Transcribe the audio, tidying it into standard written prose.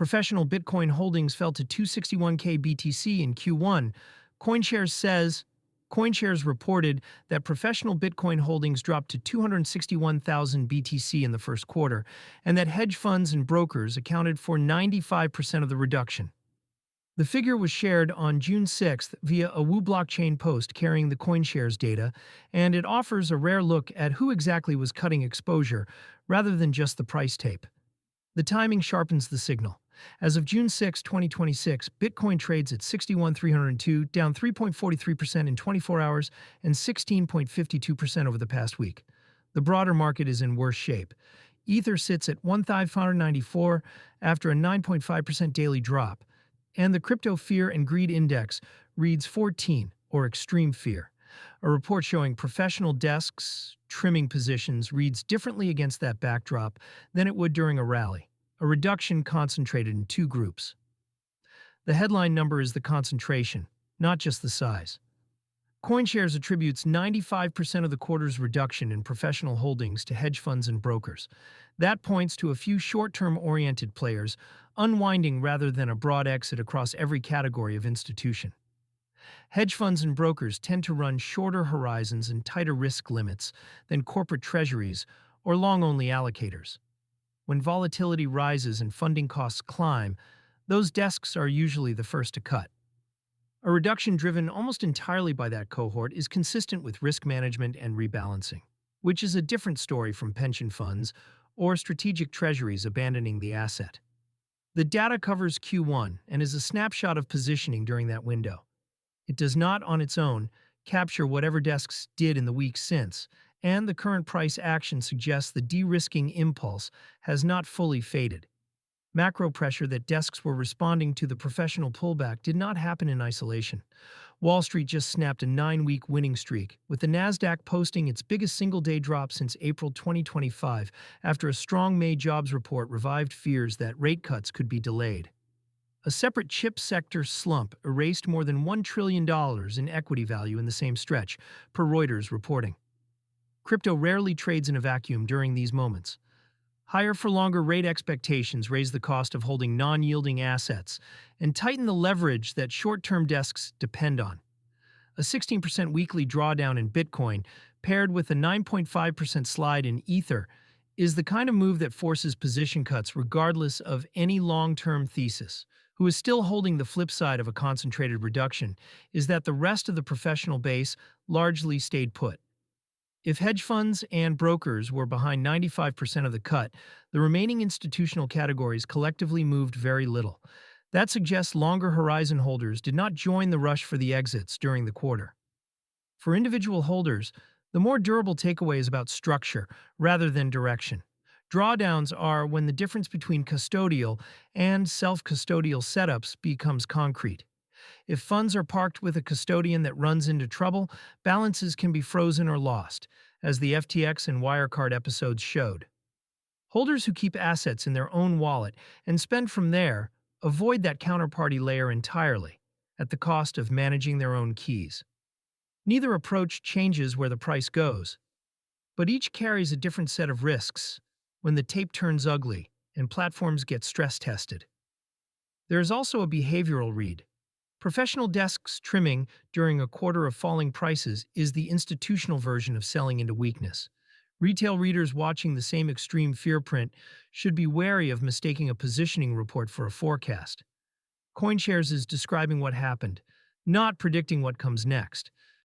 Professional Bitcoin holdings fell to 261K BTC in Q1. CoinShares says CoinShares reported that professional Bitcoin holdings dropped to 261,000 BTC in the first quarter, and that hedge funds and brokers accounted for 95% of the reduction. The figure was shared on June 6th via a Wu blockchain post carrying the CoinShares data, and it offers a rare look at who exactly was cutting exposure rather than just the price tape. The timing sharpens the signal. As of June 6, 2026, Bitcoin trades at 61,302, down 3.43% in 24 hours and 16.52% over the past week. The broader market is in worse shape. Ether sits at 1,594 after a 9.5% daily drop, and the Crypto Fear and Greed Index reads 14, or extreme fear. A report showing professional desks trimming positions reads differently against that backdrop than it would during a rally. A reduction concentrated in two groups. The headline number is the concentration, not just the size. CoinShares attributes 95% of the quarter's reduction in professional holdings to hedge funds and brokers. That points to a few short-term oriented players unwinding rather than a broad exit across every category of institution. Hedge funds and brokers tend to run shorter horizons and tighter risk limits than corporate treasuries or long-only allocators. When volatility rises and funding costs climb, those desks are usually the first to cut. A reduction driven almost entirely by that cohort is consistent with risk management and rebalancing, which is a different story from pension funds or strategic treasuries abandoning the asset. The data covers Q1 and is a snapshot of positioning during that window. It does not, on its own, capture whatever desks did in the weeks since, and the current price action suggests the de-risking impulse has not fully faded. Macro pressure that desks were responding to the professional pullback did not happen in isolation. Wall Street just snapped a 9-week winning streak, with the Nasdaq posting its biggest single-day drop since April 2025 after a strong May jobs report revived fears that rate cuts could be delayed. A separate chip sector slump erased more than $1 trillion in equity value in the same stretch, per Reuters reporting. Crypto rarely trades in a vacuum during these moments. Higher-for-longer rate expectations raise the cost of holding non-yielding assets and tighten the leverage that short-term desks depend on. A 16% weekly drawdown in Bitcoin, paired with a 9.5% slide in Ether, is the kind of move that forces position cuts regardless of any long-term thesis. Who is still holding the flip side of a concentrated reduction is that the rest of the professional base largely stayed put. If hedge funds and brokers were behind 95% of the cut, the remaining institutional categories collectively moved very little. That suggests longer horizon holders did not join the rush for the exits during the quarter. For individual holders, the more durable takeaway is about structure rather than direction. Drawdowns are when the difference between custodial and self-custodial setups becomes concrete. If funds are parked with a custodian that runs into trouble, balances can be frozen or lost, as the FTX and Wirecard episodes showed. Holders who keep assets in their own wallet and spend from there avoid that counterparty layer entirely, at the cost of managing their own keys. Neither approach changes where the price goes, but each carries a different set of risks when the tape turns ugly and platforms get stress-tested. There is also a behavioral read. Professional desks trimming during a quarter of falling prices is the institutional version of selling into weakness. Retail readers watching the same extreme fear print should be wary of mistaking a positioning report for a forecast. CoinShares is describing what happened, not predicting what comes next.